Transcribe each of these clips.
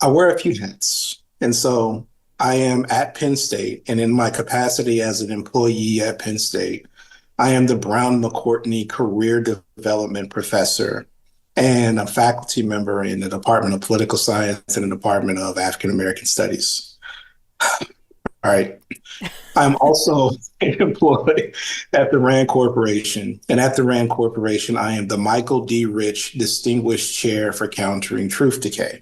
I wear a few hats. And so I am at Penn State, and in my capacity as an employee at Penn State, I am the Brown McCourtney Career Development Professor and a faculty member in the Department of Political Science and the Department of African American Studies. All right. I'm also employed at the RAND Corporation. And at the RAND Corporation, I am the Michael D. Rich Distinguished Chair for Countering Truth Decay.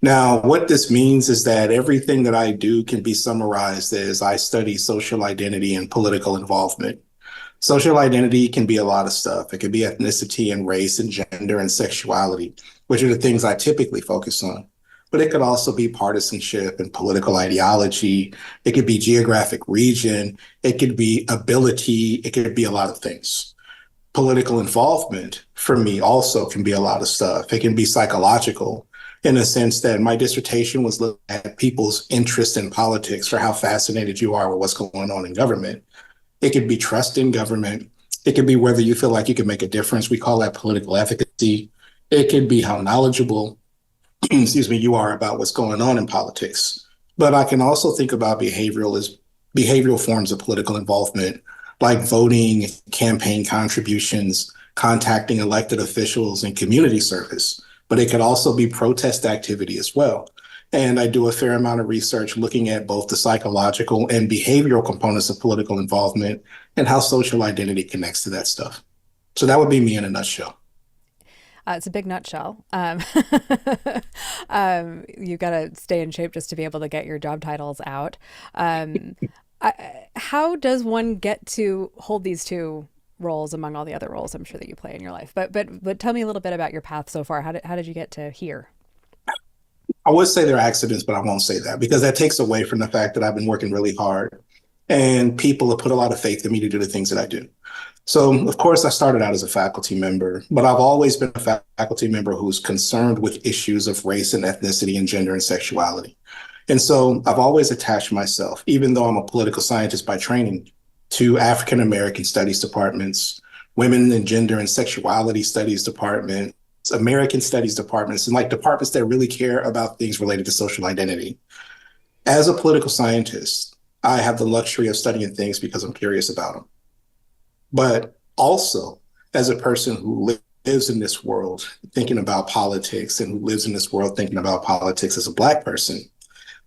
Now, what this means is that everything that I do can be summarized as I study social identity and political involvement. Social identity can be a lot of stuff. It could be ethnicity and race and gender and sexuality, which are the things I typically focus on. But it could also be partisanship and political ideology. It could be geographic region. It could be ability. It could be a lot of things. Political involvement for me also can be a lot of stuff. It can be psychological in a sense that my dissertation was looking at people's interest in politics for how fascinated you are with what's going on in government. It could be trust in government. It could be whether you feel like you can make a difference. We call that political efficacy. It could be how knowledgeable, excuse me, you are about what's going on in politics. But I can also think about behavioral forms of political involvement, like voting, campaign contributions, contacting elected officials, and community service. But it could also be protest activity as well. And I do a fair amount of research looking at both the psychological and behavioral components of political involvement and how social identity connects to that stuff. So that would be me in a nutshell. It's a big nutshell. You got to stay in shape just to be able to get your job titles out. How does one get to hold these two roles among all the other roles I'm sure that you play in your life? But tell me a little bit about your path so far. How did you get to here? I would say they're accidents, but I won't say that because that takes away from the fact that I've been working really hard and people have put a lot of faith in me to do the things that I do. So, of course, I started out as a faculty member, but I've always been a faculty member who's concerned with issues of race and ethnicity and gender and sexuality. And so I've always attached myself, even though I'm a political scientist by training, to African American studies departments, women and gender and sexuality studies departments, American studies departments, and like departments that really care about things related to social identity. As a political scientist, I have the luxury of studying things because I'm curious about them. But also, as a person who lives in this world thinking about politics and who lives in this world thinking about politics as a Black person,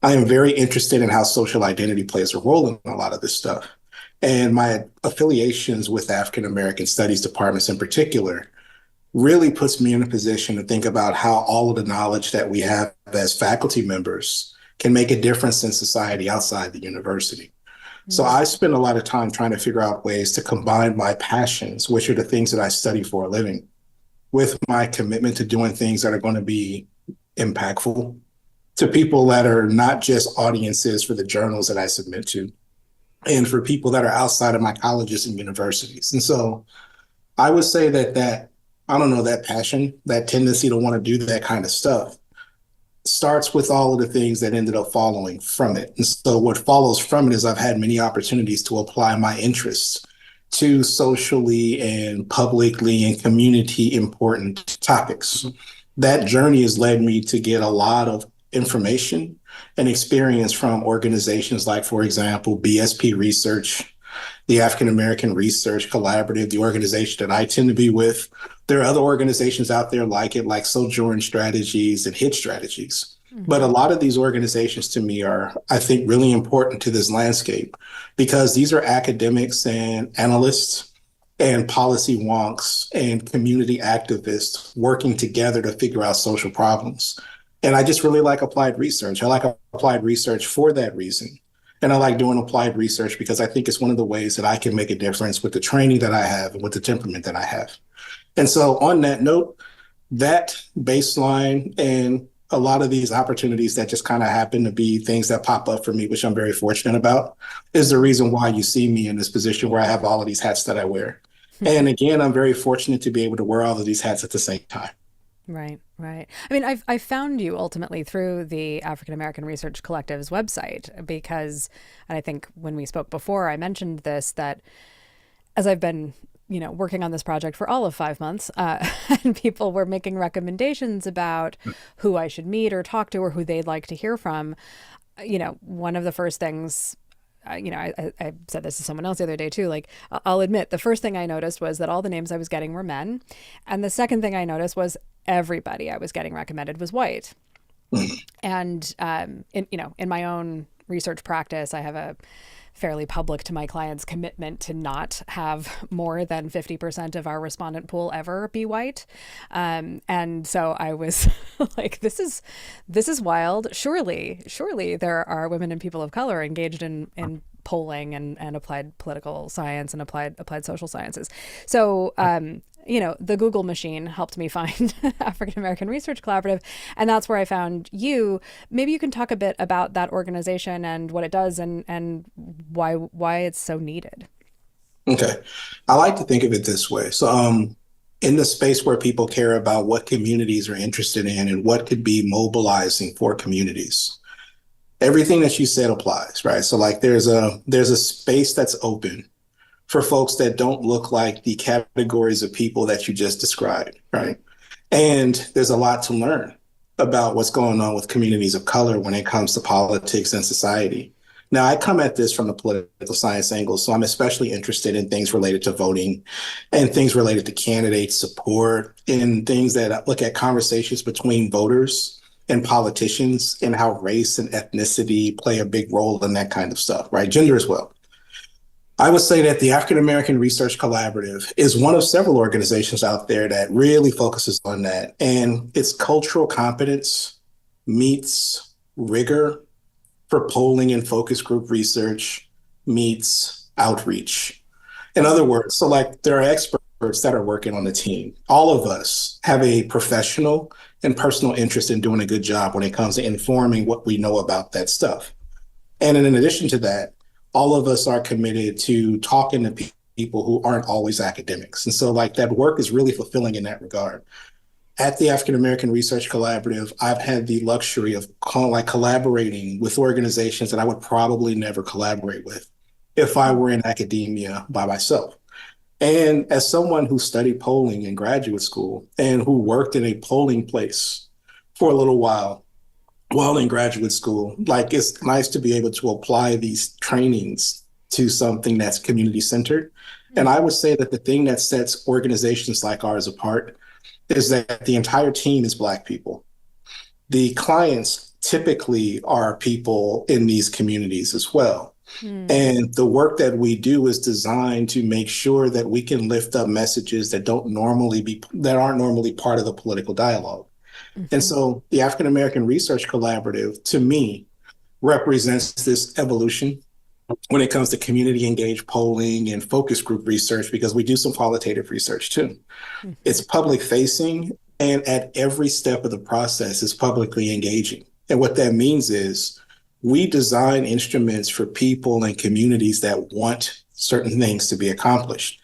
I am very interested in how social identity plays a role in a lot of this stuff. And my affiliations with African American studies departments in particular really puts me in a position to think about how all of the knowledge that we have as faculty members can make a difference in society outside the university. So I spend a lot of time trying to figure out ways to combine my passions, which are the things that I study for a living, with my commitment to doing things that are going to be impactful to people that are not just audiences for the journals that I submit to, and for people that are outside of my colleges and universities. And so I would say that I don't know, that passion, that tendency to want to do that kind of stuff starts with all of the things that ended up following from it. And so what follows from it is I've had many opportunities to apply my interests to socially and publicly and community important topics. That journey has led me to get a lot of information and experience from organizations like, for example, BSP Research, the African American Research Collaborative, the organization that I tend to be with. There are other organizations out there like it, like Sojourn Strategies and Hit Strategies. But a lot of these organizations to me are, I think, really important to this landscape because these are academics and analysts and policy wonks and community activists working together to figure out social problems. And I just really like applied research. I like applied research for that reason. And I like doing applied research because I think it's one of the ways that I can make a difference with the training that I have and with the temperament that I have. And so on that note, that baseline and a lot of these opportunities that just kind of happen to be things that pop up for me, which I'm very fortunate about, is the reason why you see me in this position where I have all of these hats that I wear. And again, I'm very fortunate to be able to wear all of these hats at the same time. Right, right. I mean, I found you ultimately through the African American Research Collective's website because, and I think when we spoke before, I mentioned this, that as I've been working on this project for all of 5 months, and people were making recommendations about who I should meet or talk to or who they'd like to hear from. One of the first things, I said this to someone else the other day too. Like, I'll admit, the first thing I noticed was that all the names I was getting were men. And the second thing I noticed was everybody I was getting recommended was white. And, in my own research practice, I have a fairly public to my clients commitment to not have more than 50% of our respondent pool ever be white. And so I was like, this is wild. Surely there are women and people of color engaged in polling and applied political science and applied social sciences. So, the Google machine helped me find African American Research Collaborative, and that's where I found you. Maybe you can talk a bit about that organization and what it does and why it's so needed. Okay. I like to think of it this way. So, in the space where people care about what communities are interested in and what could be mobilizing for communities, everything that you said applies, right? So, like, there's a space that's open for folks that don't look like the categories of people that you just described, right? And there's a lot to learn about what's going on with communities of color when it comes to politics and society. Now, I come at this from the political science angle, so I'm especially interested in things related to voting and things related to candidate support and things that look at conversations between voters and politicians and how race and ethnicity play a big role in that kind of stuff, right? Gender as well. I would say that the African American Research Collaborative is one of several organizations out there that really focuses on that. And its cultural competence meets rigor for polling and focus group research meets outreach. In other words, so like there are experts that are working on the team. All of us have a professional and personal interest in doing a good job when it comes to informing what we know about that stuff. And in addition to that, all of us are committed to talking to people who aren't always academics. And so like that work is really fulfilling in that regard. At the African American Research Collaborative, I've had the luxury of collaborating with organizations that I would probably never collaborate with if I were in academia by myself. And as someone who studied polling in graduate school and who worked in a polling place for a little while in graduate school, like it's nice to be able to apply these trainings to something that's community centered. And I would say that the thing that sets organizations like ours apart is that the entire team is Black people. The clients typically are people in these communities as well. And the work that we do is designed to make sure that we can lift up messages that aren't normally part of the political dialogue. And so the African American Research Collaborative, to me, represents this evolution when it comes to community engaged polling and focus group research, because we do some qualitative research too. It's public facing, and at every step of the process is publicly engaging. And what that means is we design instruments for people and communities that want certain things to be accomplished.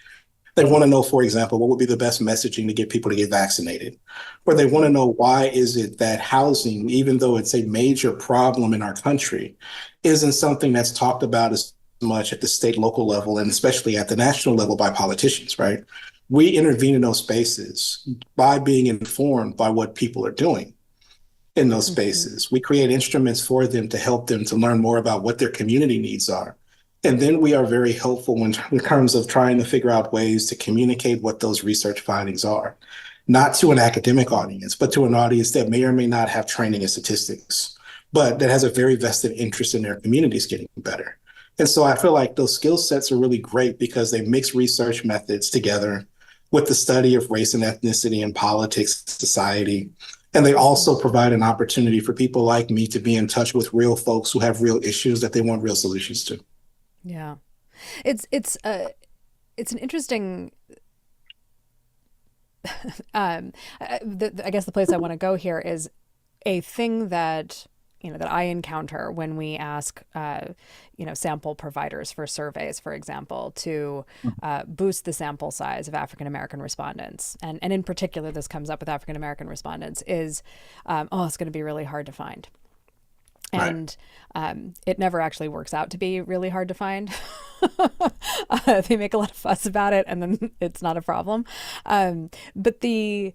They want to know, for example, what would be the best messaging to get people to get vaccinated? Or they want to know, why is it that housing, even though it's a major problem in our country, isn't something that's talked about as much at the state, local level, and especially at the national level by politicians, right? We intervene in those spaces by being informed by what people are doing in those spaces. We create instruments for them to help them to learn more about what their community needs are. And then we are very helpful in terms of trying to figure out ways to communicate what those research findings are, not to an academic audience, but to an audience that may or may not have training in statistics, but that has a very vested interest in their communities getting better. And so I feel like those skill sets are really great because they mix research methods together with the study of race and ethnicity and politics, society. And they also provide an opportunity for people like me to be in touch with real folks who have real issues that they want real solutions to. Yeah, it's an interesting. I guess the place I want to go here is a thing that that I encounter when we ask sample providers for surveys, for example, to boost the sample size of African American respondents, and in particular, this comes up with African American respondents, is it's going to be really hard to find. Right. And it never actually works out to be really hard to find. They make a lot of fuss about it, and then it's not a problem. But the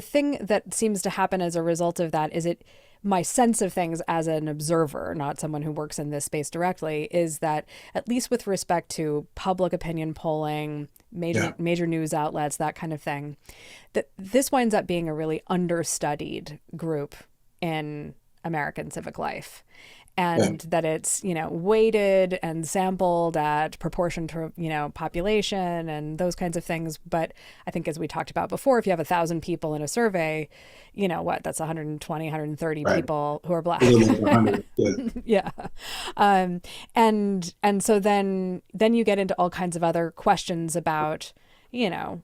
thing that seems to happen as a result of that is it my sense of things as an observer, not someone who works in this space directly, is that at least with respect to public opinion polling, Yeah. major news outlets, that kind of thing, that this winds up being a really understudied group in American civic life. Yeah. And that it's, weighted and sampled at proportion to, population and those kinds of things. But I think, as we talked about before, if you have 1,000 people in a survey, that's 120, 130 Right. people who are A black. little over 100. Yeah. Yeah. And so then you get into all kinds of other questions about, no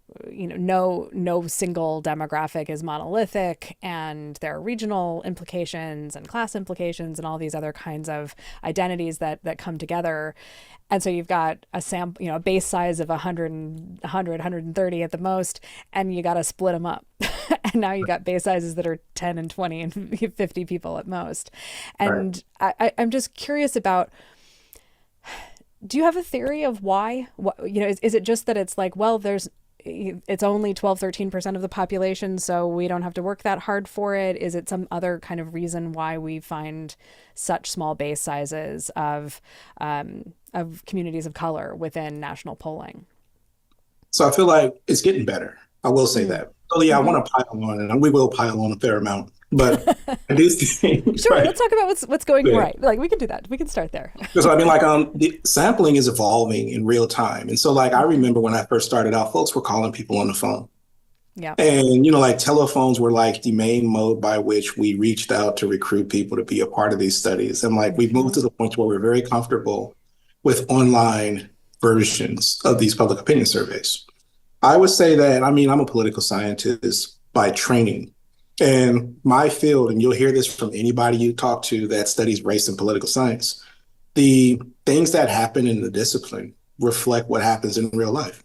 single demographic is monolithic, and there are regional implications and class implications and all these other kinds of identities that come together. And so you've got a base size of 100, 130 at the most, and you got to split them up. And now you got base sizes that are 10 and 20 and 50 people at most. Right. And I'm just curious about, do you have a theory of why? Is it just that it's like, well, it's only 12, 13% of the population, so we don't have to work that hard for it? Is it some other kind of reason why we find such small base sizes of communities of color within national polling? So I feel like it's getting better. I will say Mm. that. So yeah, I Mm-hmm. want to pile on, and we will pile on a fair amount. But I do think, Sure, right? let's talk about what's going Yeah. right. Like, we can do that. We can start there. Because I mean, like, the sampling is evolving in real time, and so like I remember when I first started out, folks were calling people on the phone, Yeah. and like telephones were like the main mode by which we reached out to recruit people to be a part of these studies, and like we've moved Mm-hmm. to the point where we're very comfortable with online versions of these public opinion surveys. I would say that, I mean, I'm a political scientist by training. And my field, and you'll hear this from anybody you talk to that studies race and political science, the things that happen in the discipline reflect what happens in real life.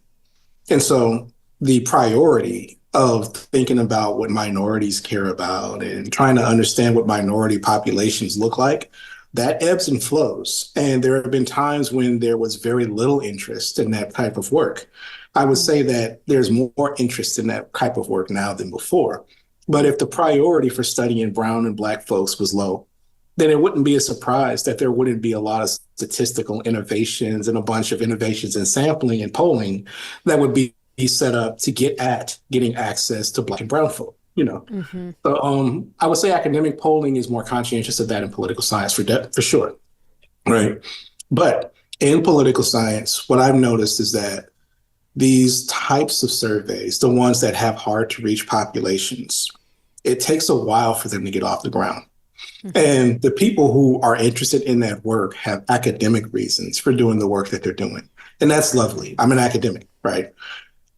And so the priority of thinking about what minorities care about and trying to understand what minority populations look like, that ebbs and flows. And there have been times when there was very little interest in that type of work. I would say that there's more interest in that type of work now than before. But if the priority for studying brown and black folks was low, then it wouldn't be a surprise that there wouldn't be a lot of statistical innovations and a bunch of innovations in sampling and polling that would be set up to get at getting access to black and brown folk. Mm-hmm. So I would say academic polling is more conscientious of that in political science for sure. Right. But in political science, what I've noticed is that these types of surveys, the ones that have hard to reach populations, it takes a while for them to get off the ground. Mm-hmm. And the people who are interested in that work have academic reasons for doing the work that they're doing. And that's lovely. I'm an academic, right?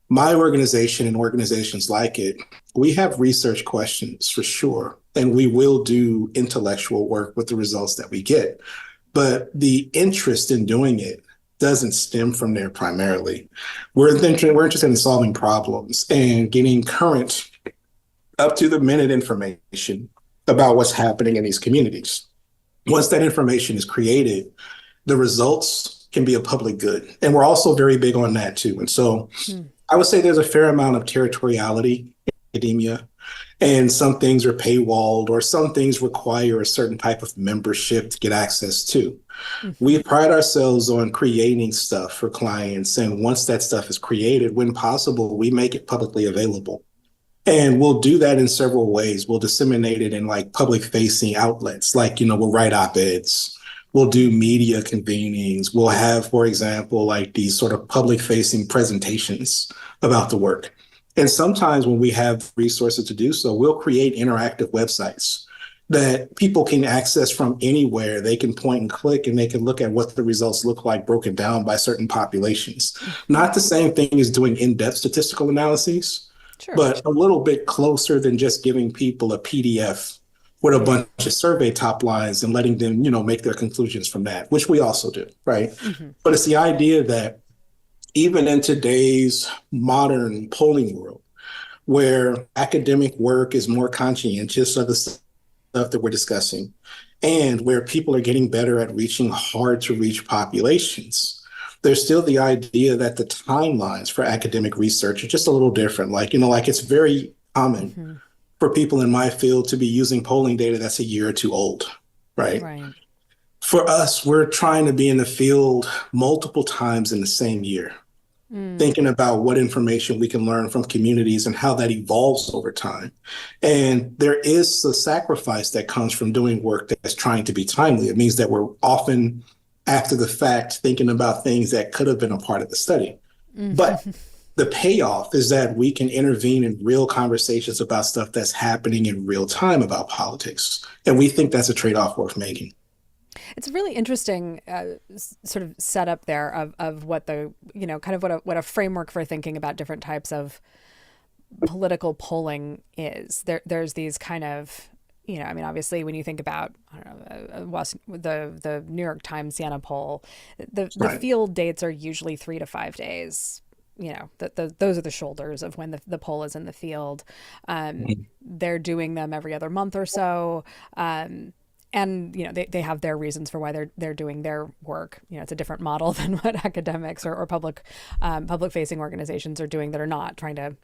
My organization and organizations like it, we have research questions for sure. And we will do intellectual work with the results that we get. But the interest in doing it doesn't stem from there primarily. We're interested in solving problems and getting current, up to the minute information about what's happening in these communities. Once that information is created, the results can be a public good. And we're also very big on that too. And so Mm. I would say there's a fair amount of territoriality in academia, and some things are paywalled or some things require a certain type of membership to get access to. Mm-hmm. We pride ourselves on creating stuff for clients. And once that stuff is created, when possible, we make it publicly available. And we'll do that in several ways. We'll disseminate it in like public facing outlets, like, we'll write op-eds, we'll do media convenings, we'll have, for example, like these sort of public facing presentations about the work. And sometimes when we have resources to do so, we'll create interactive websites that people can access from anywhere. They can point and click and they can look at what the results look like broken down by certain populations. Mm-hmm. Not the same thing as doing in-depth statistical analyses, Sure. but a little bit closer than just giving people a PDF with a bunch of survey top lines and letting them, make their conclusions from that, which we also do, right? Mm-hmm. But it's the idea that even in today's modern polling world, where academic work is more conscientious of the stuff stuff that we're discussing and where people are getting better at reaching hard to reach populations, there's still the idea that the timelines for academic research are just a little different. Like, like it's very common Hmm. for people in my field to be using polling data that's a year or two old, right? Right. For us, we're trying to be in the field multiple times in the same year, Mm. thinking about what information we can learn from communities and how that evolves over time. And there is a sacrifice that comes from doing work that's trying to be timely. It means that we're often after the fact thinking about things that could have been a part of the study. But Mm. the payoff is that we can intervene in real conversations about stuff that's happening in real time about politics. And we think that's a trade-off worth making. It's a really interesting sort of setup there of what the, kind of what a framework for thinking about different types of political polling is. There's these kind of, I mean, obviously, when you think about, I don't know, the New York Times Siena poll, the Right. field dates are usually 3 to 5 days. Those are the shoulders of when the poll is in the field. They're doing them every other month or so. And they have their reasons for why they're doing their work. It's a different model than what academics or public facing organizations are doing that are not trying to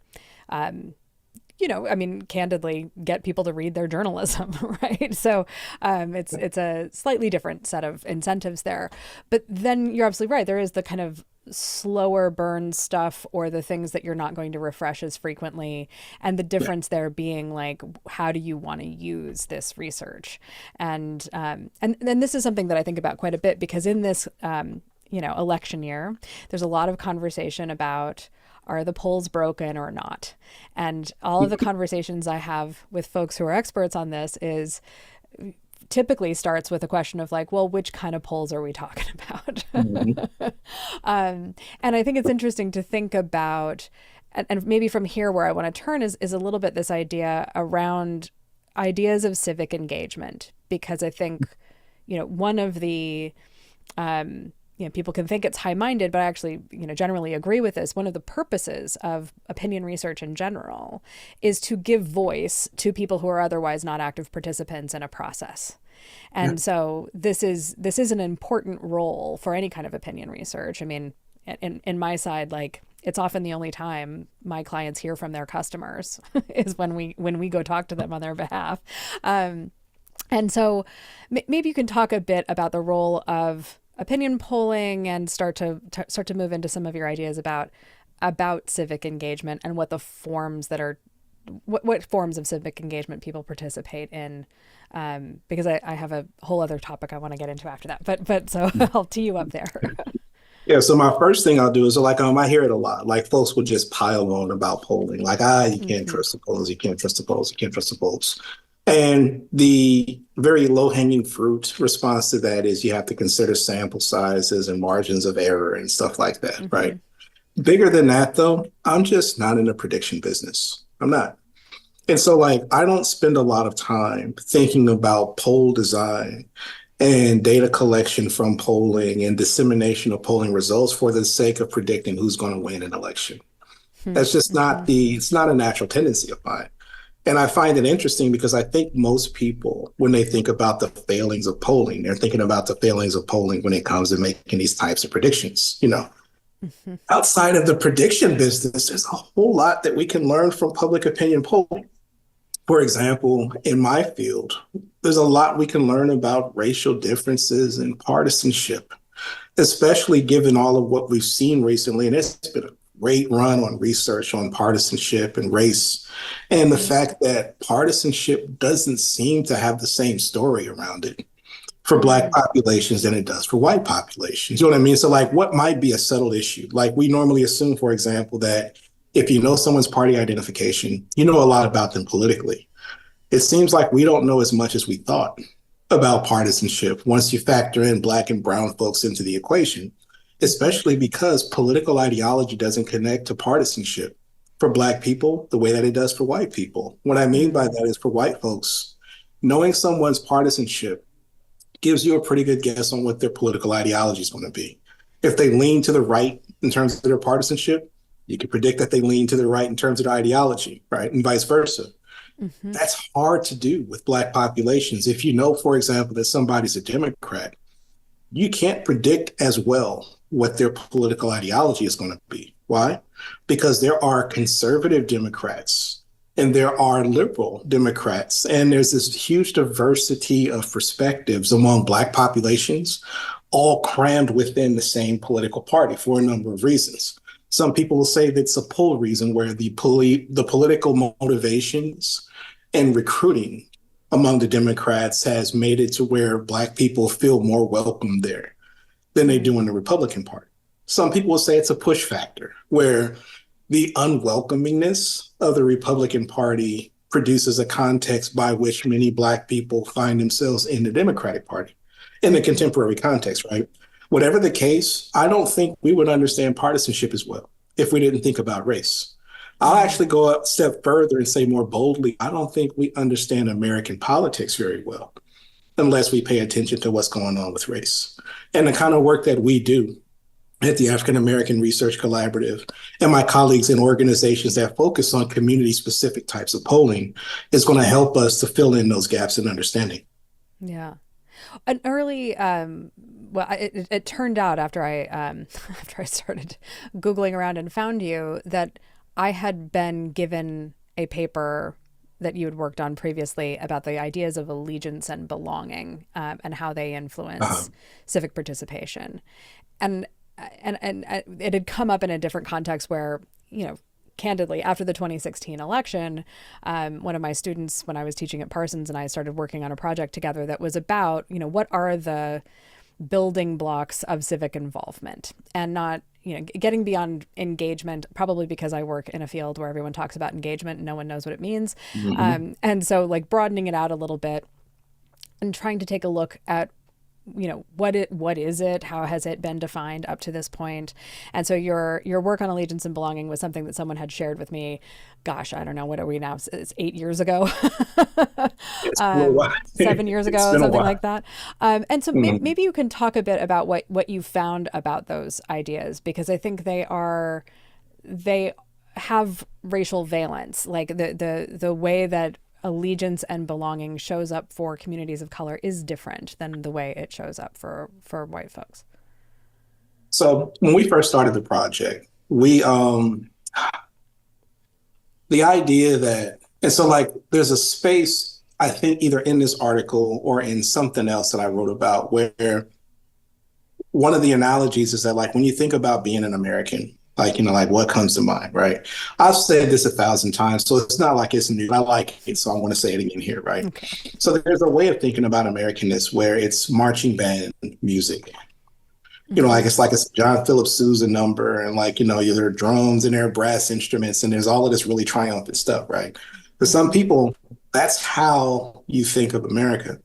I mean, candidly, get people to read their journalism, right? So it's a slightly different set of incentives there. But then you're absolutely right. There is the kind of slower burn stuff or the things that you're not going to refresh as frequently. And the Yeah. difference there being like, how do you want to use this research? And then this is something that I think about quite a bit because in this, election year, there's a lot of conversation about are the polls broken or not? And all of the conversations I have with folks who are experts on this is typically starts with a question of like, well, which kind of polls are we talking about? Mhm. And I think it's interesting to think about, and maybe from here where I want to turn is a little bit this idea around ideas of civic engagement, because I think, one of the, people can think it's high-minded, but I actually, generally agree with this. One of the purposes of opinion research in general is to give voice to people who are otherwise not active participants in a process. Yeah. And so this is an important role for any kind of opinion research. I mean, in my side, like it's often the only time my clients hear from their customers is when we go talk to them on their behalf. And so maybe you can talk a bit about the role of opinion polling and start to move into some of your ideas about civic engagement and what the forms that are what forms of civic engagement people participate in, because I have a whole other topic I want to get into after that, but so I'll tee you up there. Yeah, so my first thing I'll do is like I hear it a lot. Like folks will just pile on about polling. Like, you can't Hmm. trust the polls, you can't trust the polls, you can't trust the polls. And the very low-hanging fruit response to that is you have to consider sample sizes and margins of error and stuff like that, Hmm. right? Bigger than that, though, I'm just not in the prediction business. I'm not. And so, like, I don't spend a lot of time thinking about poll design and data collection from polling and dissemination of polling results for the sake of predicting who's going to win an election. That's just not Hmm. it's not a natural tendency of mine. And I find it interesting because I think most people, when they think about the failings of polling, they're thinking about the failings of polling when it comes to making these types of predictions. Hmm. Outside of the prediction business, there's a whole lot that we can learn from public opinion polling. For example, in my field, there's a lot we can learn about racial differences and partisanship, especially given all of what we've seen recently. And it's been a great run on research on partisanship and race, and the Hmm. fact that partisanship doesn't seem to have the same story around it for Black Hmm. populations than it does for white populations. You know what I mean? So, like, what might be a settled issue? Like, we normally assume, for example, that if you know someone's party identification, you know a lot about them politically. It seems like we don't know as much as we thought about partisanship once you factor in Black and brown folks into the equation, Hmm. especially because political ideology doesn't connect to partisanship for Black people the way that it does for white people. What I mean by Hmm. that is for white folks, knowing someone's partisanship gives you a pretty good guess on what their political ideology is going to be. If they lean to the right in terms of their partisanship, you can predict that they lean to the right in terms of their ideology, right? And vice versa. Hmm. That's hard to do with Black populations. If you know, for example, that somebody's a Democrat, you can't predict as well what their political ideology is going to be. Why? Because there are conservative Democrats and there are liberal Democrats, and there's this huge diversity of perspectives among Black populations, all crammed within the same political party for a number of reasons. Some people will say that's a pull reason where the political motivations and recruiting among the Democrats has made it to where Black people feel more welcome there than they do in the Republican Party. Some people will say it's a push factor where the unwelcomingness of the Republican Party produces a context by which many Black people find themselves in the Democratic Party in the Hmm. contemporary context, right? Whatever the case, I don't think we would understand partisanship as well if we didn't think about race. I'll Mm. actually go a step further and say more boldly, I don't think we understand American politics very well unless we pay attention to what's going on with race. And the kind of work that we do at the African American Research Collaborative and my colleagues in organizations that focus on community specific types of polling is going to help us to fill in those gaps in understanding. Yeah. An early, well, it turned out after I after I started Googling around and found you that I had been given a paper that you had worked on previously about the ideas of allegiance and belonging, and how they Uh-huh. influence civic participation. And it had come up in a different context where, candidly, after the 2016 election, one of my students, when I was teaching at Parsons, and I started working on a project together that was about, what are the building blocks of civic involvement, and not, getting beyond engagement, probably because I work in a field where everyone talks about engagement and no one knows what it means. Mm-hmm. And so, like, broadening it out a little bit and trying to take a look at, what is it, how has it been defined up to this point. And so your work on allegiance and belonging was something that someone had shared with me, gosh, I don't know, what are we now, it's 8 years ago. It's been a while. 7 years It's ago, been a something like while. that. And so Mhm. maybe you can talk a bit about what you found about those ideas, because I think they have racial valence, like the way that allegiance and belonging shows up for communities of color is different than the way it shows up for white folks. So when we first started the project, we the idea that and so like there's a space I think either in this article or in something else that I wrote about where one of the analogies is that like when you think about being an American, like like what comes to mind, right? I've said this 1,000 times, so it's not like it's new. I like it, so I want to say it again here, right? Okay. So there's a way of thinking about Americanness where it's marching band music. Mm-hmm. Like it's John Philip Sousa number, and like there are drums and there are brass instruments, and there's all of this really triumphant stuff, right? For some Mm-hmm. people, that's how you think of America.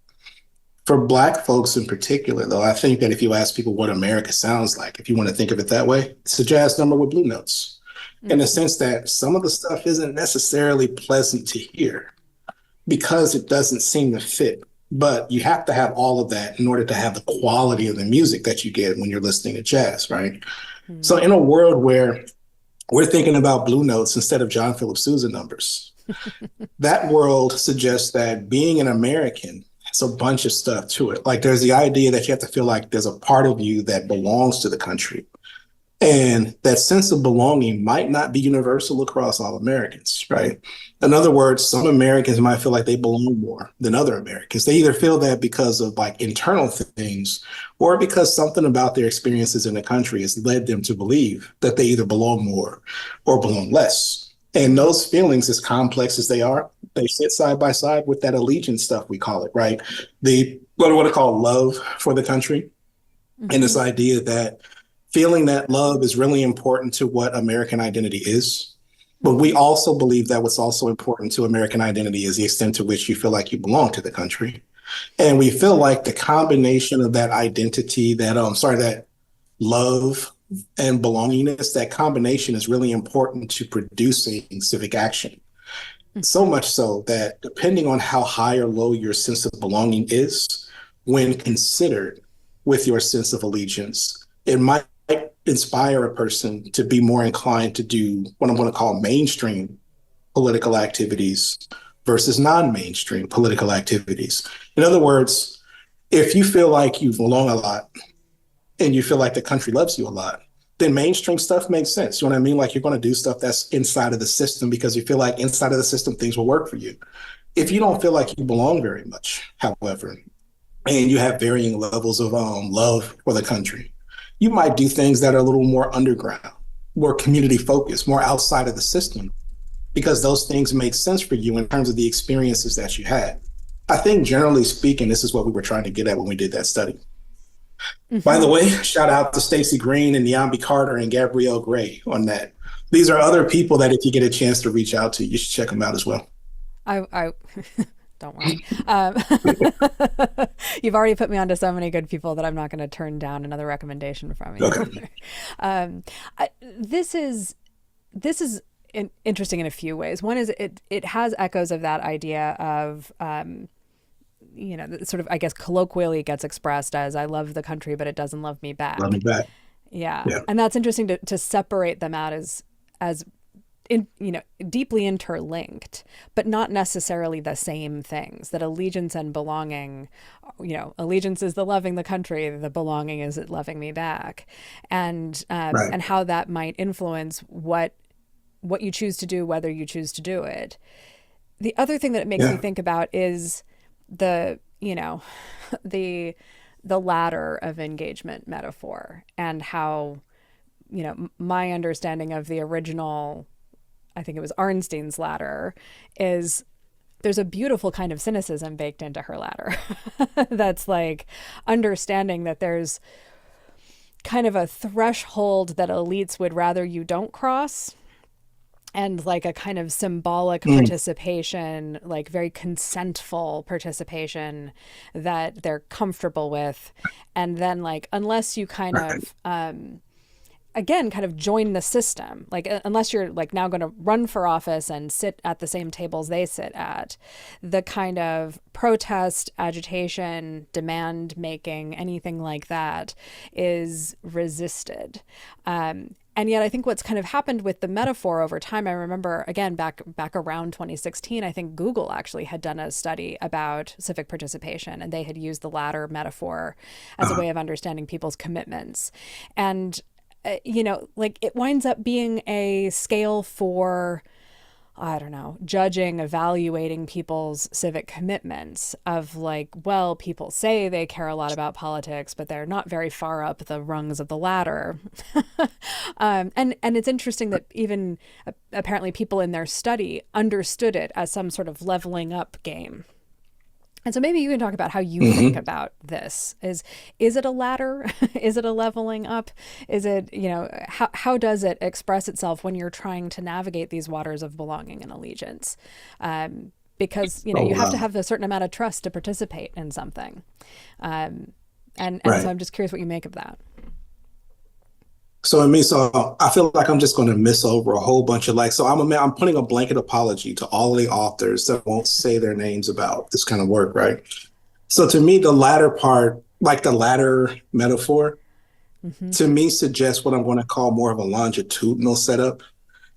For Black folks in particular, though, I think that if you ask people what America sounds like, if you want to think of it that way, it's a jazz number with blue notes. In the Mm-hmm. sense that some of the stuff isn't necessarily pleasant to hear because it doesn't seem to fit. But you have to have all of that in order to have the quality of the music that you get when you're listening to jazz, right? So in a world where we're thinking about blue notes instead of John Philip Sousa numbers, that world suggests that being an American has a bunch of stuff to it. Like there's the idea that you have to feel like there's a part of you that belongs to the country. And that sense of belonging might not be universal across all Americans, right? In other words, some Americans might feel like they belong more than other Americans. They either feel that because of like internal things or because something about their experiences in the country has led them to believe that they either belong more or belong less. And those feelings, as complex as they are, they sit side by side with that allegiance stuff we call it, right? The what I call love for the country and Mm-hmm. this idea that feeling that love is really important to what American identity is. But we Mm-hmm. also believe that what's also important to American identity is the extent to which you feel like you belong to the country. And we feel like the combination of that identity, that love and belongingness, that combination is really important to producing civic action. So Mm-hmm. much so that depending on how high or low your sense of belonging is, when considered with your sense of allegiance, it might inspire a person to be more inclined to do what I'm going to call mainstream political activities versus non-mainstream political activities. In other words, if you feel like you belong a lot and you feel like the country loves you a lot, then mainstream stuff makes sense. You know what I mean? Like you're going to do stuff that's inside of the system because you feel like inside of the system things will work for you. If you don't feel like you belong very much, however, and you have varying levels of love for the country, you might do things that are a little more underground, more community focused, more outside of the system, because those things make sense for you in terms of the experiences that you had. I think generally speaking, this is what we were trying to get at when we did that study. By the Mm-hmm. way, shout out to Stacey Green and Nyambi Carter and Gabrielle Gray on that. These are other people that if you get a chance to reach out to, you should check them out as well. I don't worry. You've already put me onto so many good people that I'm not going to turn down another recommendation from you. Okay. um, this is interesting in a few ways. One is it has echoes of that idea of sort of, I guess, colloquially gets expressed as I love the country, but it doesn't love me Love me back. back. Yeah, Yeah. and that's interesting to separate them out as deeply interlinked, but not necessarily the same things. That allegiance and belonging, allegiance is the loving the country, the belonging is it loving me back, Right. and how that might influence what you choose to do, whether you choose to do it. The other thing that it makes me Yeah. think about is the the the ladder of engagement metaphor, and how my understanding of the original, I think it was Arnstein's ladder, is there's a beautiful kind of cynicism baked into her ladder. That's like understanding that there's kind of a threshold that elites would rather you don't cross, and like a kind of symbolic Mm. participation, like very consentful participation that they're comfortable with. And then, like, unless you kind Right. of again kind of join the system, like unless you're like now going to run for office and sit at the same tables they sit at, the kind of protest, agitation, demand making, anything like that is resisted. And yet I think what's kind of happened with the metaphor over time, I remember again back around 2016, I think Google actually had done a study about civic participation, and they had used the latter metaphor as a Uh-huh. way of understanding people's commitments. And like it winds up being a scale for, I don't know, judging, evaluating people's civic commitments of like, well, people say they care a lot about politics, but they're not very far up the rungs of the ladder. And it's interesting that even apparently people in their study understood it as some sort of leveling up game. And so maybe you can talk about how you think Hmm. about this. Is it a ladder? Is it a leveling up? Is it, how does it express itself when you're trying to navigate these waters of belonging and allegiance? Because, Oh, you have to wow. have a certain amount of trust to participate in something. And so Right. I'm just curious what you make of that. So I feel like I'm just going to miss over a whole bunch of like, so I'm putting a blanket apology to all of the authors that won't say their names about this kind of work, right? So to me, the latter part, like the latter metaphor, Hmm. to me suggests what I'm going to call more of a longitudinal setup.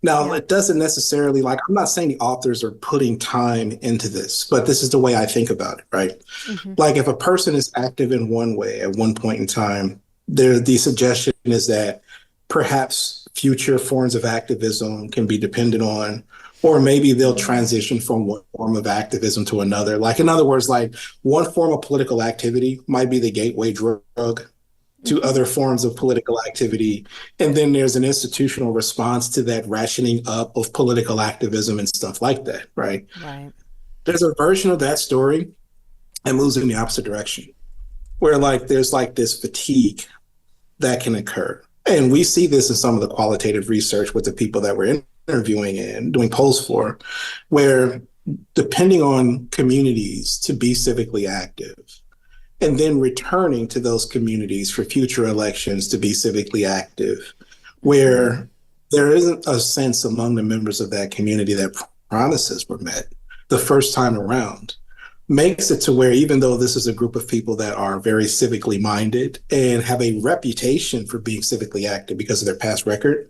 Now, Yeah. it doesn't necessarily like, I'm not saying the authors are putting time into this, but this is the way I think about it, right? Hmm. Like if a person is active in one way at one point in time, the suggestion is that perhaps future forms of activism can be dependent on, or maybe they'll transition from one form of activism to another. Like, in other words, like one form of political activity might be the gateway drug to Hmm. other forms of political activity. And then there's an institutional response to that rationing up of political activism and stuff like that, right? Right. There's a version of that story that moves in the opposite direction, where like there's like this fatigue that can occur. And we see this in some of the qualitative research with the people that we're interviewing and doing polls for, where depending on communities to be civically active, and then returning to those communities for future elections to be civically active, Hmm. where there isn't a sense among the members of that community that promises were met the first time around, makes it to where even though this is a group of people that are very civically minded and have a reputation for being civically active because of their past record,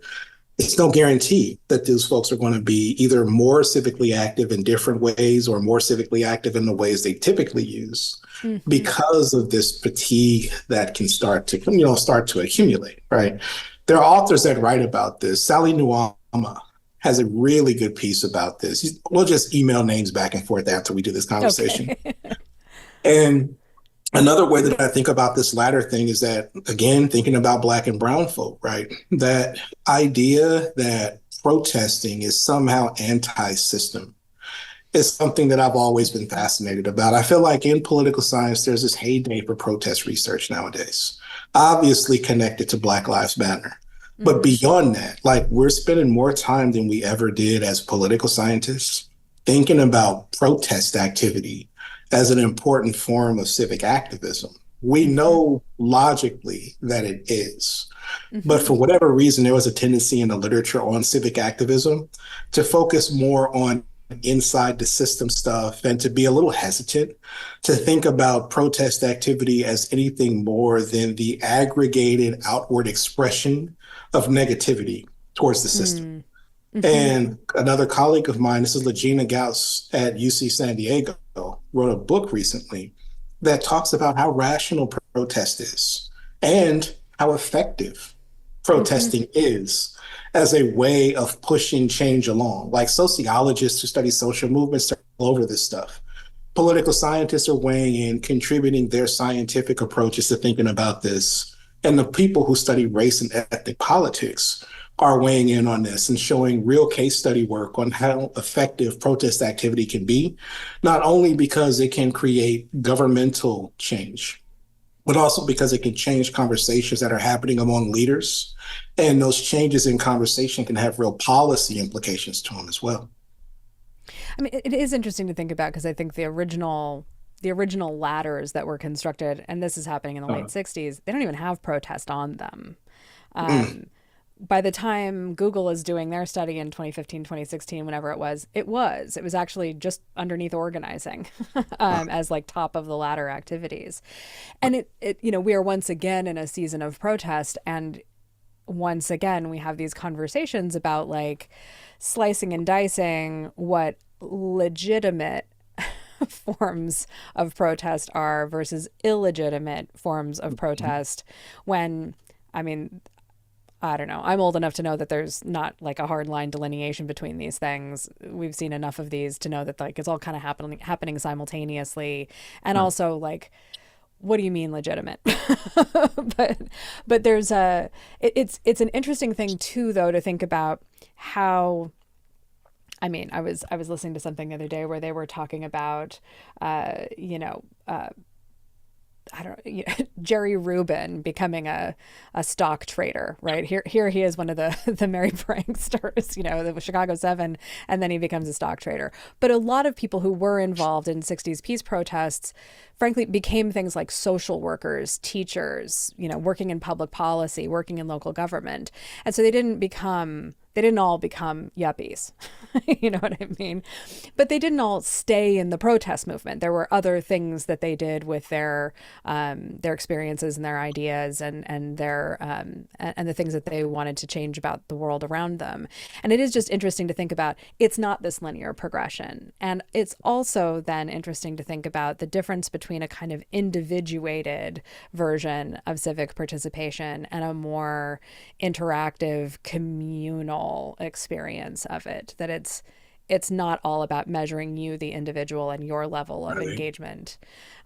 it's no guarantee that those folks are going to be either more civically active in different ways or more civically active in the ways they typically use Hmm. because of this fatigue that can start to accumulate, right? There are authors that write about this. Sally Nuama has a really good piece about this. We'll just email names back and forth after we do this conversation. Okay. And another way that I think about this latter thing is that, again, thinking about Black and brown folk, right? That idea that protesting is somehow anti-system is something that I've always been fascinated about. I feel like in political science, there's this heyday for protest research nowadays, obviously connected to Black Lives Matter. But Hmm. beyond that, like we're spending more time than we ever did as political scientists thinking about protest activity as an important form of civic activism. We Hmm. know logically that it is. But Hmm. for whatever reason, there was a tendency in the literature on civic activism to focus more on inside the system stuff and to be a little hesitant to think about protest activity as anything more than the aggregated outward expression of negativity towards the system. Mm. Hmm. And another colleague of mine, this is Legina Gauss at UC San Diego, wrote a book recently that talks about how rational protest is and how effective Hmm. protesting is as a way of pushing change along. Like sociologists who study social movements are all over this stuff. Political scientists are weighing in, contributing their scientific approaches to thinking about this. And the people who study race and ethnic politics are weighing in on this and showing real case study work on how effective protest activity can be, not only because it can create governmental change, but also because it can change conversations that are happening among leaders. And those changes in conversation can have real policy implications to them as well. I mean, it is interesting to think about because I think the original ladders that were constructed, and this is happening in the late Uh, 60s, they don't even have protest on them. mm, Um, by the time Google is doing their study in 2015, 2016, whenever it was actually just underneath organizing uh, as like top of the ladder activities. And we are once again in a season of protest. And once again, we have these conversations about like slicing and dicing what legitimate forms of protest are versus illegitimate forms of protest when, I mean, I don't know. I'm old enough to know that there's not like a hard line delineation between these things. We've seen enough of these to know that like it's all kind of happening simultaneously. And uh, also like what do you mean legitimate? but but there's it's an interesting thing too though to think about how I was listening to something the other day where they were talking about uh, you know uh, I don't know, Jerry Rubin becoming a stock trader, right? Here he is, one of the the merry pranksters, the Chicago Seven, and then he becomes a stock trader. But a lot of people who were involved in '60s peace protests, frankly, became things like social workers, teachers, working in public policy, working in local government, and so they didn't all become yuppies. You know what I mean? But they didn't all stay in the protest movement. There were other things that they did with their experiences and their ideas and their and the things that they wanted to change about the world around them. And it is just interesting to think about. It's not this linear progression, and it's also then interesting to think about the difference between a kind of individuated version of civic participation and a more interactive communal experience of it. That it's not all about measuring you, the individual, and your level of really. engagement.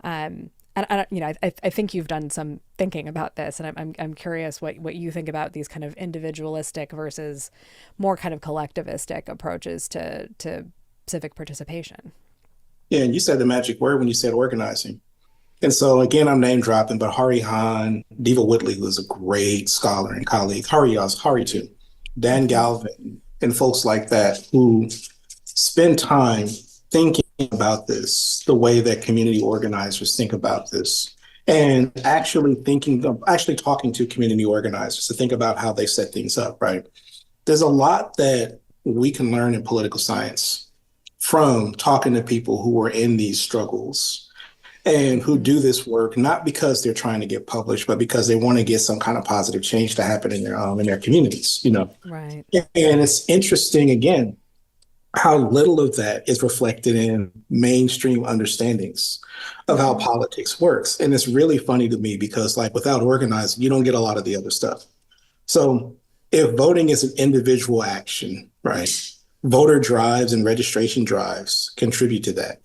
And I think you've done some thinking about this, and I'm curious what you think about these kind of individualistic versus more kind of collectivistic approaches to civic participation. Yeah, and you said the magic word when you said organizing. And so again, I'm name dropping, but Hari Hahn, Diva Whitley, who is a great scholar and colleague, Hari too, Dan Mm-hmm. Galvin, and folks like that who spend time thinking about this, the way that community organizers think about this, and actually talking to community organizers to think about how they set things up, right? There's a lot that we can learn in political science from talking to people who are in these struggles and who Hmm. do this work not because they're trying to get published, but because they want to get some kind of positive change to happen in their communities, you know. Right. And it's interesting again how little of that is reflected in mainstream understandings of how Hmm. politics works. And it's really funny to me because, like, without organizing, you don't get a lot of the other stuff. So, if voting is an individual action, right? Voter drives and registration drives contribute to that.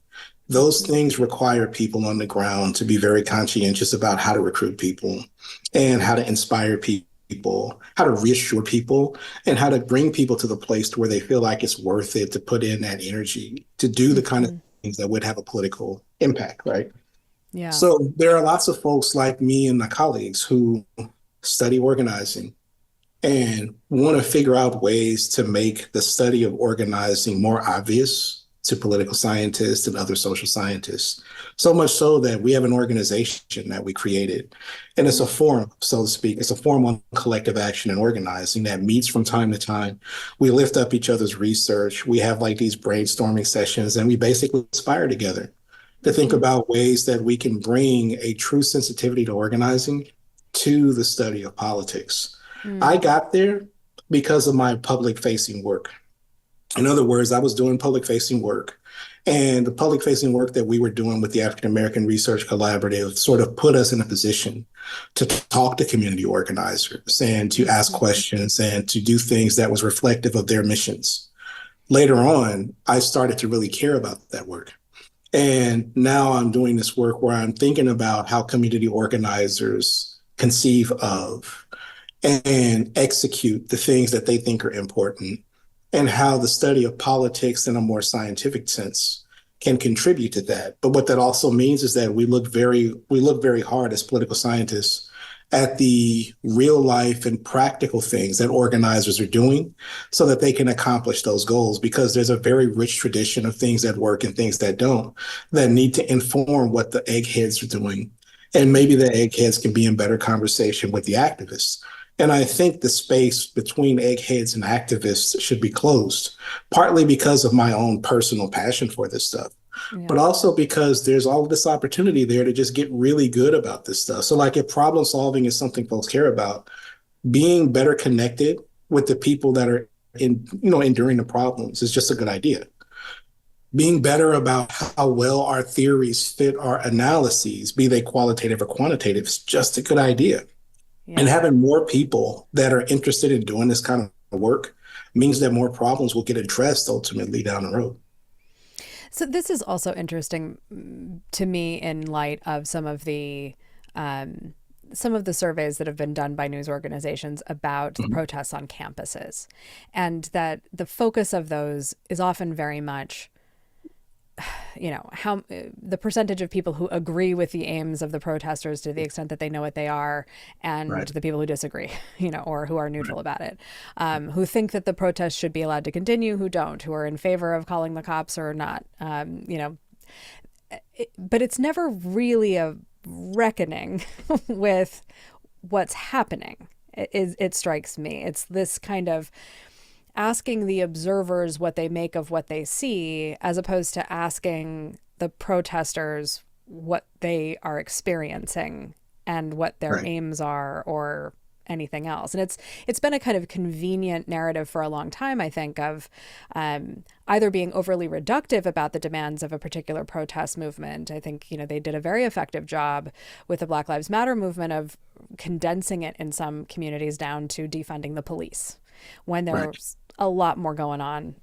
Those Hmm. things require people on the ground to be very conscientious about how to recruit people and how to inspire people, how to reassure people, and how to bring people to the place where they feel like it's worth it to put in that energy to do the kind of Hmm. things that would have a political impact, right? Yeah. So there are lots of folks like me and my colleagues who study organizing and want to figure out ways to make the study of organizing more obvious to political scientists and other social scientists. So much so that we have an organization that we created. And it's a forum, so to speak. It's a forum on collective action and organizing that meets from time to time. We lift up each other's research. We have like these brainstorming sessions, and we basically aspire together to think Hmm. about ways that we can bring a true sensitivity to organizing to the study of politics. I Mm. got there because of my public facing work. In other words, I was doing public facing work. And the public facing work that we were doing with the African American Research Collaborative sort of put us in a position to talk to community organizers and to ask Hmm. questions and to do things that was reflective of their missions. Later on, I started to really care about that work. And now I'm doing this work where I'm thinking about how community organizers conceive of and execute the things that they think are important, and how the study of politics in a more scientific sense can contribute to that. But what that also means is that we look very hard as political scientists at the real life and practical things that organizers are doing so that they can accomplish those goals, because there's a very rich tradition of things that work and things that don't, that need to inform what the eggheads are doing. And maybe the eggheads can be in better conversation with the activists. And I think the space between eggheads and activists should be closed, partly because of my own personal passion for this stuff, Yeah. but also because there's all this opportunity there to just get really good about this stuff. So, like, if problem solving is something folks care about, being better connected with the people that are enduring the problems is just a good idea. Being better about how well our theories fit our analyses, be they qualitative or quantitative, is just a good idea. And Yeah. having more people that are interested in doing this kind of work means that more problems will get addressed ultimately down the road. So this is also interesting to me in light of um, some of the surveys that have been done by news organizations about the Mhm. protests on campuses, and that the focus of those is often very much, how the percentage of people who agree with the aims of the protesters to the extent that they know what they are, and Right. the people who disagree, or who are neutral Right. about it, who think that the protests should be allowed to continue, who don't, who are in favor of calling the cops or not. But it's never really a reckoning with what's happening. It strikes me. It's this kind of asking the observers what they make of what they see, as opposed to asking the protesters what they are experiencing and what their Right. aims are, or anything else. And it's been a kind of convenient narrative for a long time, I think, of either being overly reductive about the demands of a particular protest movement. I think they did a very effective job with the Black Lives Matter movement of condensing it in some communities down to defunding the police, when Right. there's a lot more going on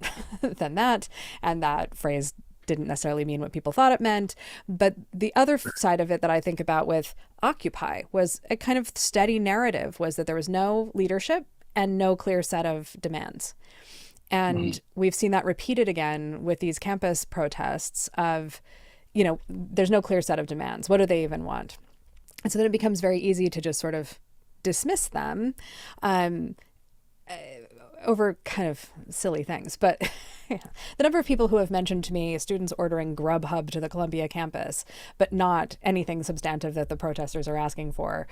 than that. And that phrase didn't necessarily mean what people thought it meant. But the other side of it that I think about with Occupy was a kind of steady narrative, was that there was no leadership and no clear set of demands. Mhm. And we've seen that repeated again with these campus protests of, there's no clear set of demands. What do they even want? And so then it becomes very easy to just sort of dismiss them. Um, over kind of silly things, but yeah. The number of people who have mentioned to me students ordering Grubhub to the Columbia campus, but not anything substantive that the protesters are asking for,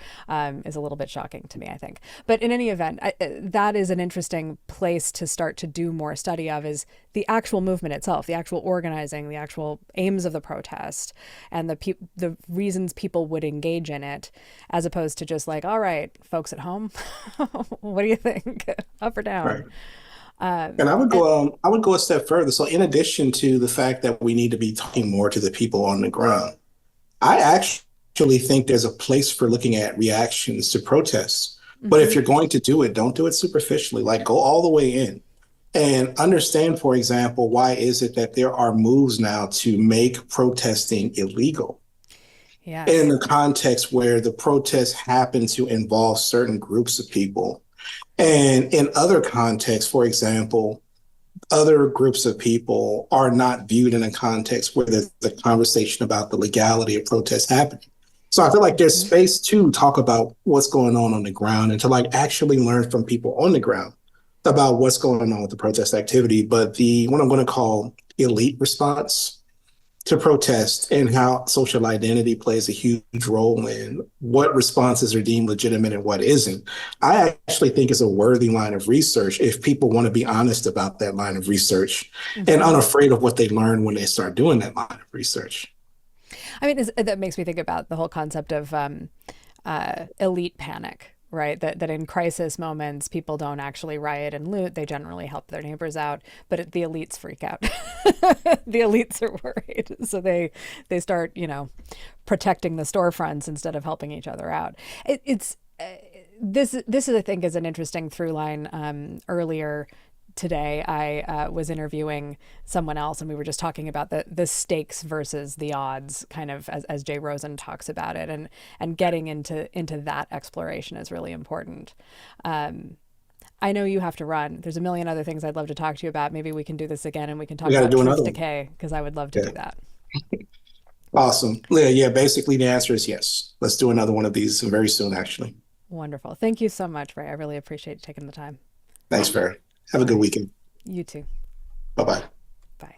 is a little bit shocking to me, I think. But in any event, that is an interesting place to start to do more study of, is the actual movement itself, the actual organizing, the actual aims of the protest, and the reasons people would engage in it, as opposed to just like, all right, folks at home, what do you think? Up or down? Right. And I would go a step further. So in addition to the fact that we need to be talking more to the people on the ground, I actually think there's a place for looking at reactions to protests. But if Mm-hmm. you're going to do it, don't do it superficially. Like, go all the way in and understand, for example, why is it that there are moves now to make protesting illegal in Yes. the context where the protests happen to involve certain groups of people. And in other contexts, for example, other groups of people are not viewed in a context where there's a conversation about the legality of protests happening. So I feel like there's Mm-hmm. space to talk about what's going on the ground and to like actually learn from people on the ground about what's going on with the protest activity. But the what I'm going to call elite response to protest and how social identity plays a huge role in what responses are deemed legitimate and what isn't, I actually think is a worthy line of research if people want to be honest about that line of research and Mm-hmm. unafraid of what they learn when they start doing that line of research. I mean, that makes me think about the whole concept of elite panic, right? That in crisis moments, people don't actually riot and loot. They generally help their neighbors out, but the elites freak out. The elites are worried. So they start, protecting the storefronts instead of helping each other out. It's this is, I think, is an interesting through line. Earlier today, I was interviewing someone else, and we were just talking about the stakes versus the odds, kind of as Jay Rosen talks about it, and getting into that exploration is really important. I know you have to run. There's a million other things I'd love to talk to you about. Maybe we can do this again, and we can We talk got to about do truth another one. decay, because I would love to Yeah. do that. Awesome. Yeah, yeah. Basically, the answer is yes. Let's do another one of these very soon, actually. Wonderful. Thank you so much, Ray. I really appreciate you taking the time. Thanks, Farrah. Have a All good right. weekend. You too. Bye bye. Bye.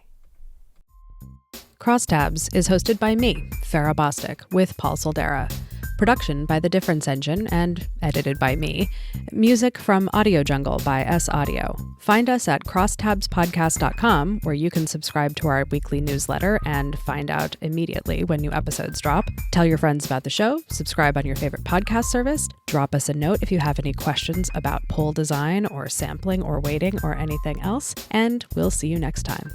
Crosstabs is hosted by me, Farrah Bostic, with Paul Soldera. Production by The Difference Engine and edited by me. Music from Audio Jungle by S Audio. Find us at crosstabspodcast.com, where you can subscribe to our weekly newsletter and find out immediately when new episodes drop. Tell your friends about the show, subscribe on your favorite podcast service, drop us a note if you have any questions about poll design or sampling or weighting or anything else, and we'll see you next time.